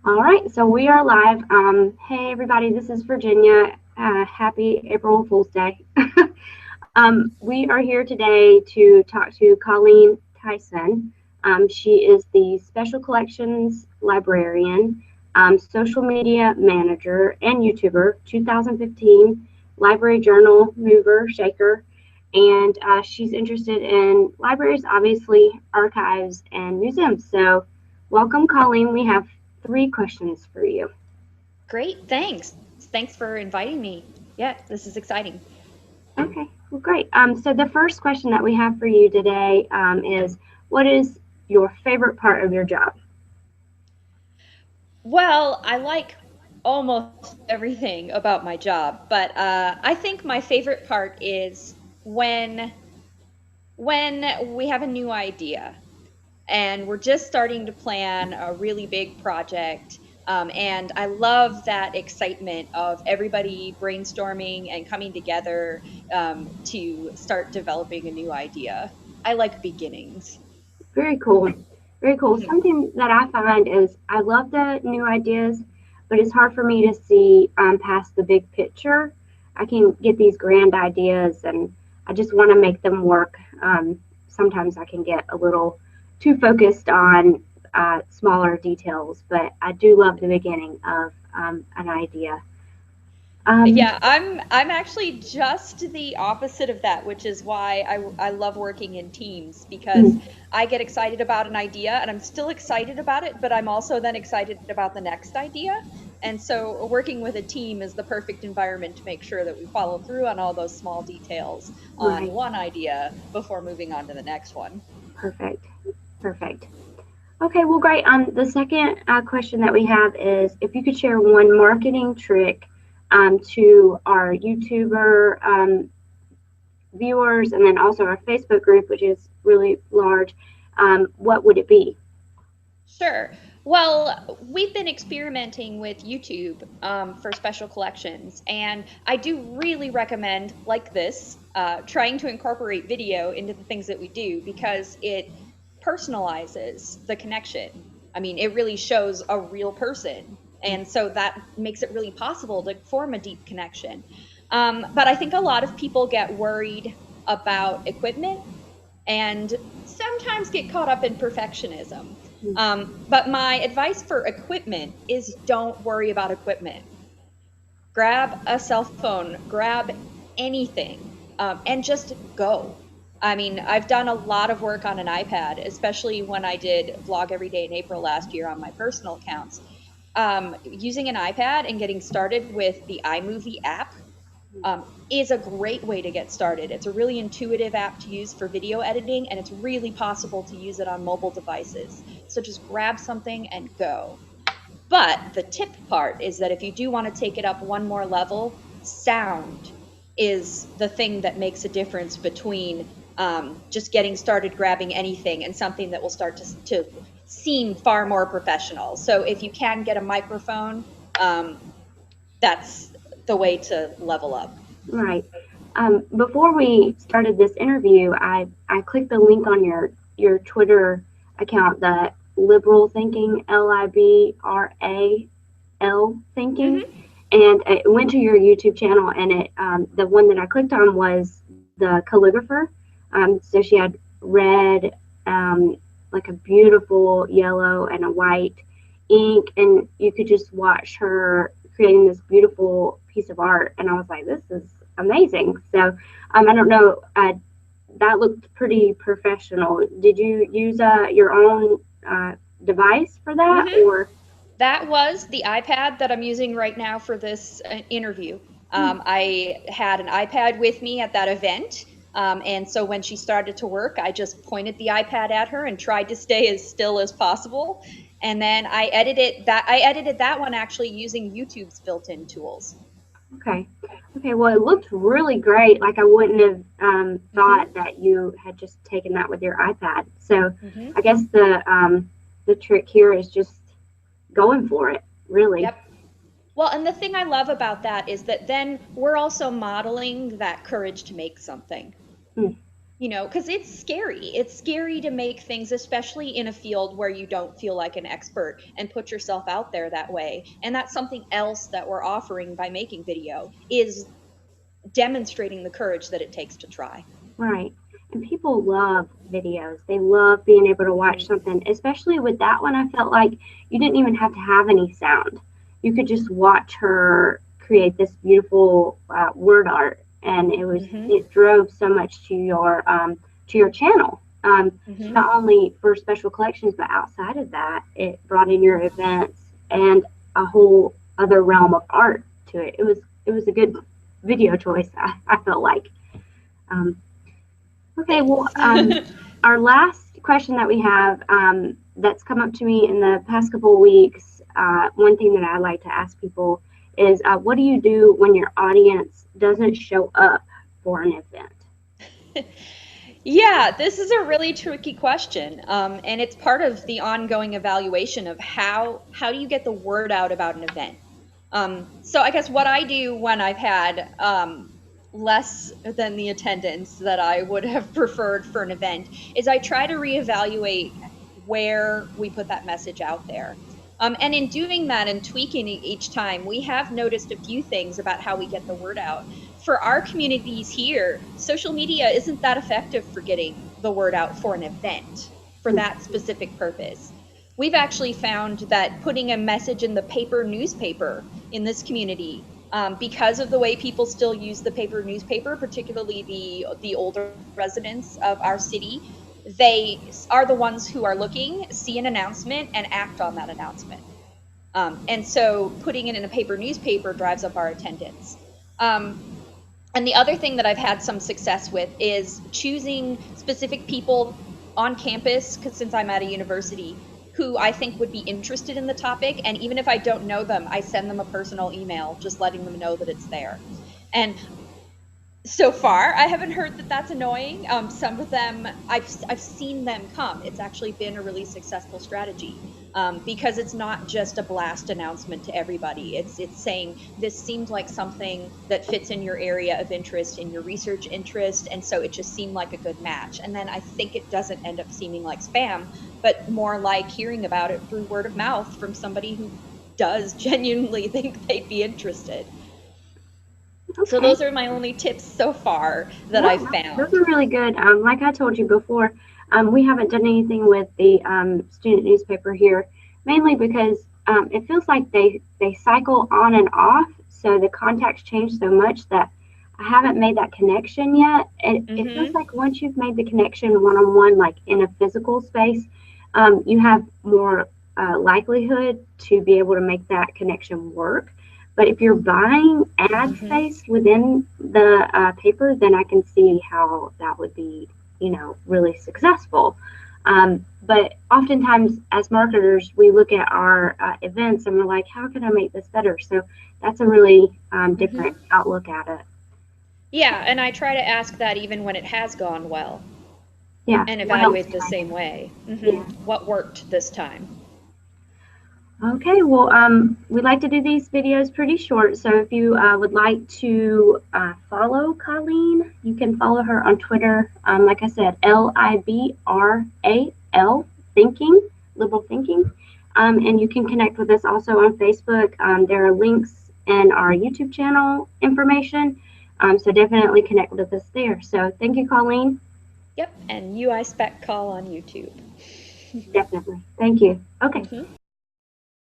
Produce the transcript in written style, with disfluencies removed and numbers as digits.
All right, so we are live. Hey, everybody, this is Virginia. Happy April Fool's Day. We are here today to talk to Colleen Theisen. She is the Special Collections Librarian, Social Media Manager, and YouTuber, 2015 Library Journal Mover Shaker. And she's interested in libraries, obviously, archives, and museums. So, welcome, Colleen. We have three questions for you. Great, thanks. Thanks for inviting me. Yeah, this is exciting. Okay, well, great. So the first question that we have for you today is, what is your favorite part of your job? Well, I like almost everything about my job, but I think my favorite part is when we have a new idea and we're just starting to plan a really big project. And I love that excitement of everybody brainstorming and coming together to start developing a new idea. I like beginnings. Very cool. Very cool. Something that I find is I love the new ideas, but it's hard for me to see past the big picture. I can get these grand ideas and I just want to make them work. Sometimes I can get a little too focused on smaller details, but I do love the beginning of an idea. Um, Yeah, I'm actually just the opposite of that, which is why I love working in teams because hmm, I get excited about an idea and I'm still excited about it, but I'm also then excited about the next idea. And so working with a team is the perfect environment to make sure that we follow through on all those small details on right. one idea before moving on to the next one. Perfect. Perfect. Okay, well, great. The second question that we have is if you could share one marketing trick to our YouTuber viewers and then also our Facebook group, which is really large, what would it be? Sure. Well, we've been experimenting with YouTube for special collections, and I do really recommend, like this, trying to incorporate video into the things that we do because it personalizes the connection. I mean, it really shows a real person, and so that makes it really possible to form a deep connection. But I think a lot of people get worried about equipment and sometimes get caught up in perfectionism. But my advice for equipment is don't worry about equipment. Grab a cell phone, grab anything, and just go. I mean, I've done a lot of work on an iPad, especially when I did Vlog Every Day in April last year on my personal accounts. Using an iPad and getting started with the iMovie app is a great way to get started. It's a really intuitive app to use for video editing, and it's really possible to use it on mobile devices. So just grab something and go. But the tip part is that if you do want to take it up one more level, sound is the thing that makes a difference between just getting started grabbing anything and something that will start to seem far more professional. So if you can get a microphone, um, that's the way to level up. Right. Before we started this interview, I clicked the link on your Twitter account, the liberal thinking, LIBRAL thinking, Hmm. and it went to your YouTube channel, and it the one that I clicked on was the calligrapher. So she had red, um, like a beautiful yellow and a white ink, and you could just watch her creating this beautiful piece of art. And I was like, this is amazing. So I don't know, that looked pretty professional. Did you use your own device for that, Hmm. or? That was the iPad that I'm using right now for this interview. Hmm, I had an iPad with me at that event. And so when she started to work, I just pointed the iPad at her and tried to stay as still as possible. And then I edited that one actually using YouTube's built-in tools. okay. Okay, well, it looked really great. Like I wouldn't have thought Hmm. that you had just taken that with your iPad. So Hmm. I guess the trick here is just going for it, really. Yep. Well, and the thing I love about that is that then we're also modeling that courage to make something. Hmm. because it's scary. It's scary to make things, especially in a field where you don't feel like an expert, and put yourself out there that way. And that's something else that we're offering by making video, is demonstrating the courage that it takes to try. Right. And people love videos. They love being able to watch Mm-hmm. something, especially with that one. I felt like you didn't even have to have any sound. You could just watch her create this beautiful word art, and Mm-hmm. it drove so much to your channel. Mm-hmm. Not only for special collections, but outside of that, it brought in your events and a whole other realm of art to it. It was a good video choice. I felt like. Um, Okay, well, Thanks. our last question that we have that's come up to me in the past couple of weeks, one thing that I like to ask people is, what do you do when your audience doesn't show up for an event? Yeah, this is a really tricky question, and it's part of the ongoing evaluation of how do you get the word out about an event. So I guess what I do when I've had less than the attendance that I would have preferred for an event is I try to reevaluate where we put that message out there. And in doing that and tweaking it each time, we have noticed a few things about how we get the word out. For our communities here, social media isn't that effective for getting the word out for an event for that specific purpose. We've actually found that putting a message in the paper newspaper in this community, because of the way people still use the paper newspaper, particularly the older residents of our city, they are the ones who are looking, see an announcement, and act on that announcement. And so putting it in a paper newspaper drives up our attendance. Um, and the other thing that I've had some success with is choosing specific people on campus, because since I'm at a university, who I think would be interested in the topic. And even if I don't know them, I send them a personal email just letting them know that it's there. And so far, I haven't heard that that's annoying. Some of them, I've seen them come. It's actually been a really successful strategy, because it's not just a blast announcement to everybody. It's saying this seemed like something that fits in your area of interest, in your research interest, and so it just seemed like a good match. And then I think it doesn't end up seeming like spam, but more like hearing about it through word of mouth from somebody who does genuinely think they'd be interested. So Okay, those are my only tips so far that yeah, I've those found. are really good. Like I told you before, we haven't done anything with the student newspaper here, mainly because it feels like they cycle on and off, so the contacts change so much that I haven't made that connection yet. It feels Mm-hmm. like once you've made the connection one on one, like in a physical space, you have more likelihood to be able to make that connection work. But if you're buying ad Mm-hmm. space within the paper, then I can see how that would be, really successful. But oftentimes, as marketers, we look at our events and we're like, how can I make this better? So that's a really Mm-hmm. different outlook at it. Yeah, and I try to ask that even when it has gone well, Yeah. and What else evaluate can the I same do? way. Yeah. What worked this time? Okay, well, we like to do these videos pretty short, so if you would like to follow Colleen, you can follow her on Twitter. Like I said, LIBRAL Thinking, Liberal Thinking. And you can connect with us also on Facebook. There are links in our YouTube channel information, so definitely connect with us there. So thank you, Colleen. Yep, and UI Spec Call on YouTube. Definitely. Thank you. Okay. Mm-hmm.